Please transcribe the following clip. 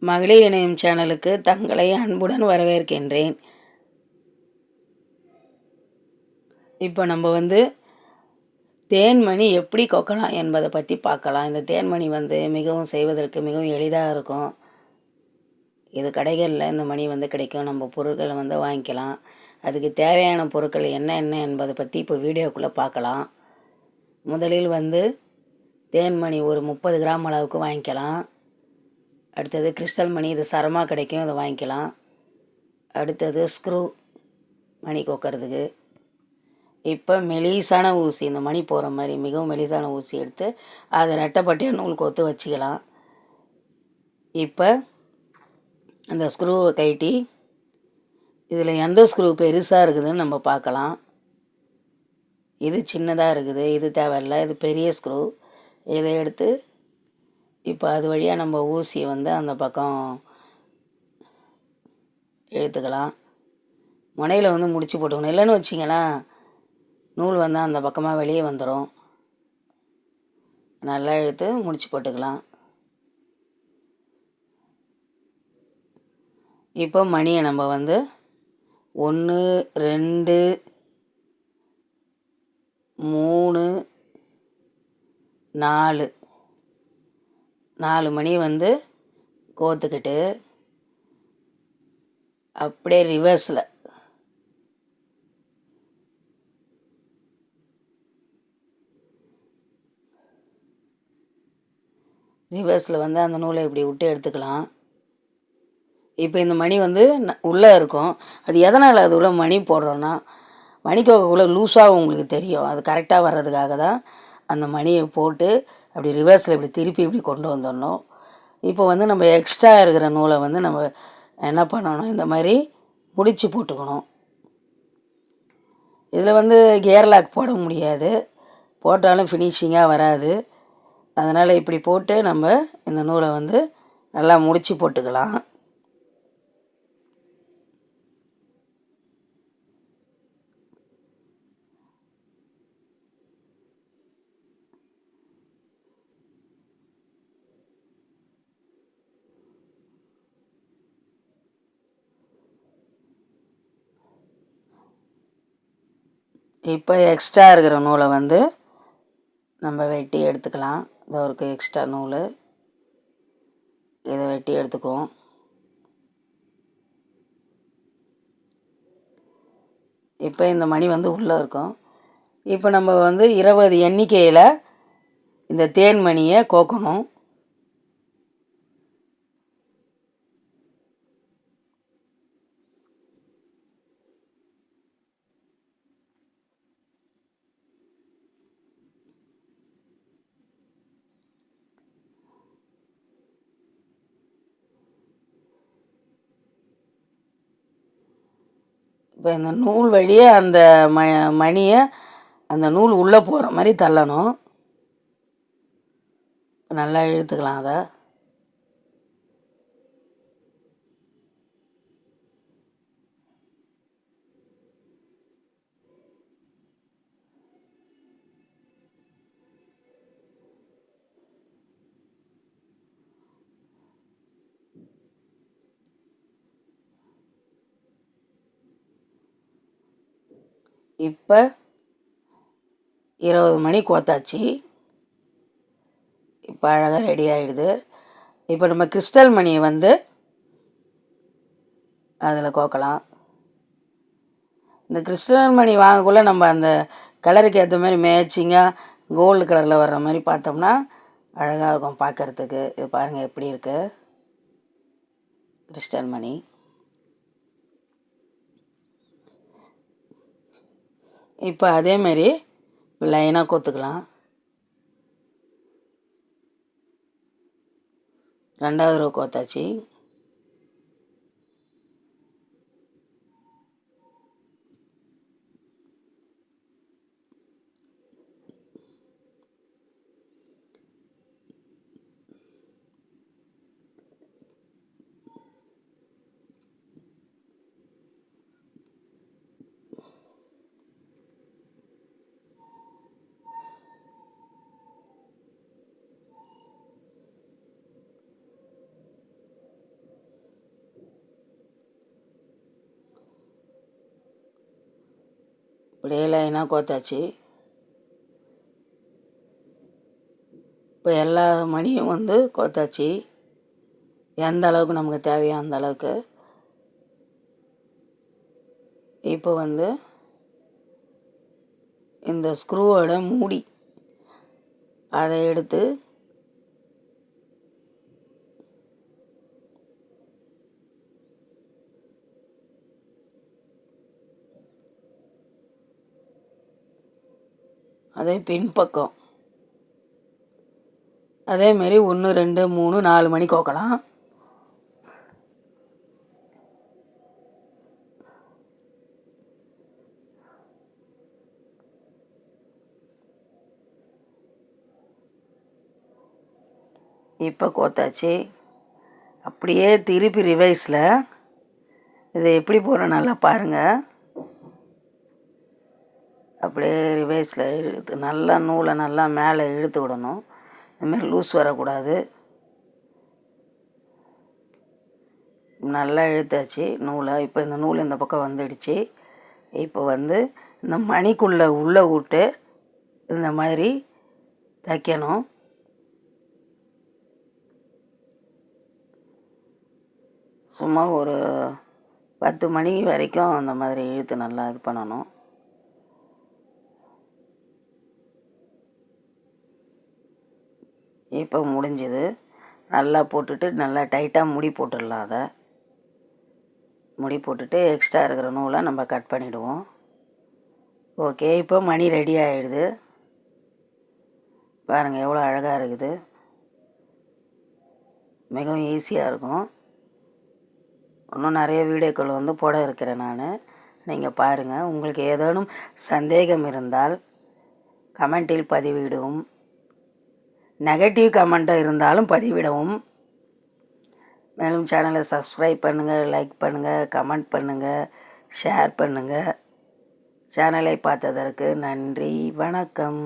மகளிர் இணையம் சேனலுக்கு தங்களை அன்புடன் வரவேற்கின்றேன். இப்போ நம்ம தேன்மணி எப்படி கொக்கலாம் என்பதை பற்றி பார்க்கலாம். இந்த தேன்மணி மிகவும் செய்வதற்கு மிகவும் எளிதாக இருக்கும். இது கடைகளில் இந்த மணி கிடைக்கும். நம்ம பொருட்களை வாங்கிக்கலாம். அதுக்கு தேவையான பொருட்கள் என்ன என்பதை பற்றி இப்போ வீடியோக்குள்ளே பார்க்கலாம். முதலில் தேன்மணி ஒரு 30 கிராம் அளவுக்கு வாங்கிக்கலாம். அடுத்தது கிறிஸ்டல் மணி, இது சரமாக கிடைக்கும், இதை வாங்கிக்கலாம். அடுத்தது ஸ்க்ரூ மணி கொக்கிறதுக்கு. இப்போ மெலிசான ஊசி, இந்த மணி போகிற மாதிரி மிகவும் மெலிசான ஊசி எடுத்து அதை ரெட்டைப்பட்டியாக நூல் கோத்து வச்சுக்கலாம். இப்போ அந்த ஸ்க்ரூவை கழட்டி இதில் எந்த ஸ்க்ரூ பெருசாக இருக்குதுன்னு நம்ம பார்க்கலாம். இது சின்னதாக இருக்குது, இது தேவையில்லை. இது பெரிய ஸ்க்ரூ. இதை எடுத்து இப்போ அது வழியாக நம்ம ஊசியை அந்த பக்கம் இழுத்துக்கலாம். முனையில் முடிச்சு போட்டுக்கணும். இல்லைன்னு வச்சிங்களேன், நூல் அந்த பக்கமாக வெளியே வந்துடும். நல்லா இழுத்து முடிச்சு போட்டுக்கலாம். இப்போ மணியை நம்ம 1 2 3 4 மணி கோத்துக்கிட்டு அப்படியே ரிவர்ஸில் அந்த நூலை இப்படி விட்டு எடுத்துக்கலாம். இப்போ இந்த மணி உள்ளே இருக்கும். அது எதனால் அது உள்ள மணி போடுறோன்னா, மணிக்கோக்குள்ளே லூஸாக உங்களுக்கு தெரியும். அது கரெக்டாக வர்றதுக்காக தான் அந்த மணியை போட்டு அப்படி ரிவர்ஸில் இப்படி திருப்பி இப்படி கொண்டு வந்துடணும். இப்போ நம்ம எக்ஸ்ட்ரா இருக்கிற நூலை நம்ம என்ன பண்ணணும், இந்த மாதிரி முடிச்சு போட்டுக்கணும். இதில் கியர் லாக் போட முடியாது, போட்டாலும் ஃபினிஷிங்காக வராது. அதனால் இப்படி போட்டு நம்ம இந்த நூலை நல்லா முடிச்சு போட்டுக்கலாம். இப்போ எக்ஸ்ட்ரா இருக்கிற நூலை நம்ம வெட்டி எடுத்துக்கலாம். இந்த ஒரு எக்ஸ்ட்ரா நூல், இதை வெட்டி எடுத்துக்குவோம். இப்போ இந்த மணி உள்ளே இருக்கும். இப்போ நம்ம 20 எண்ணிக்கையில் இந்த தேன்மணியை கோக்கணும். இப்போ இந்த நூல் வழியே அந்த மணியை அந்த நூல் உள்ளே போகிற மாதிரி தள்ளணும். நல்லா இழுத்துக்கலாம் அதை. இப்போ 20 மணி கோத்தாச்சு. இப்போ அழகாக ரெடி ஆகிடுது. இப்போ நம்ம கிறிஸ்டல் மணியை அதில் கோக்கலாம். இந்த கிறிஸ்டல் மணி வாங்கக்குள்ளே நம்ம அந்த கலருக்கு ஏற்ற மாதிரி மேட்சிங்காக கோல்டு கலரில் வர்ற மாதிரி பார்த்தோம்னா அழகாக இருக்கும் பார்க்குறதுக்கு. இது பாருங்கள் எப்படி இருக்குது கிறிஸ்டல் மணி. இப்போ அதேமாரி லைனாக கோத்துக்கலாம். ரெண்டாவது ரோ கோத்தாச்சு. அப்படியே லைனாக கோத்தாச்சு. இப்போ எல்லா மணியும் வந்து கோத்தாச்சு. எந்த அளவுக்கு நமக்கு தேவையோ அந்த அளவுக்கு. இப்போ வந்து இந்த ஸ்க்ரூவோட மூடி அதை எடுத்து அதே பின்பக்கம் அதேமாரி 1 2 3 4 மணி கோக்கலாம். இப்போ கோத்தாச்சு. அப்படியே திருப்பி ரிவைஸில் இதை எப்படி போகிறோம் நல்லா பாருங்கள். அப்படியே ரிவைஸில் இழுத்து நல்லா நூலை நல்லா மேலே இழுத்து விடணும். இதுமாரி லூஸ் வரக்கூடாது. நல்லா இழுத்தாச்சு நூலை. இப்போ இந்த நூல் இந்த பக்கம் வந்துடுச்சு. இப்போ வந்து இந்த மணிக்குள்ளே உள்ளே விட்டு இந்த மாதிரி தைக்கணும். சும்மா ஒரு 10 மணி வரைக்கும் அந்த மாதிரி இழுத்து நல்லா இது பண்ணணும். இப்போ முடிஞ்சுது. நல்லா போட்டுட்டு நல்லா டைட்டாக முடி போட்டுடலாம். அதை முடி போட்டுட்டு எக்ஸ்ட்ரா இருக்கிற நூலை நம்ம கட் பண்ணிவிடுவோம். ஓகே, இப்போ மணி ரெடி ஆகிடுது. பாருங்கள் எவ்வளோ அழகாக இருக்குது. மிகவும் ஈஸியாக இருக்கும். இன்னும் நிறைய வீடியோக்கள் வந்து போட இருக்கிறேன் நான். நீங்கள் பாருங்கள். உங்களுக்கு ஏதேனும் சந்தேகம் இருந்தால் கமெண்டில் பதிவிடவும். நெகட்டிவ் கமெண்ட்டாக இருந்தாலும் பதிவிடவும். மேலும் சேனலை சப்ஸ்கிரைப் பண்ணுங்கள், லைக் பண்ணுங்கள், கமெண்ட் பண்ணுங்கள், ஷேர் பண்ணுங்கள். சேனலை பார்த்ததற்கு நன்றி. வணக்கம்.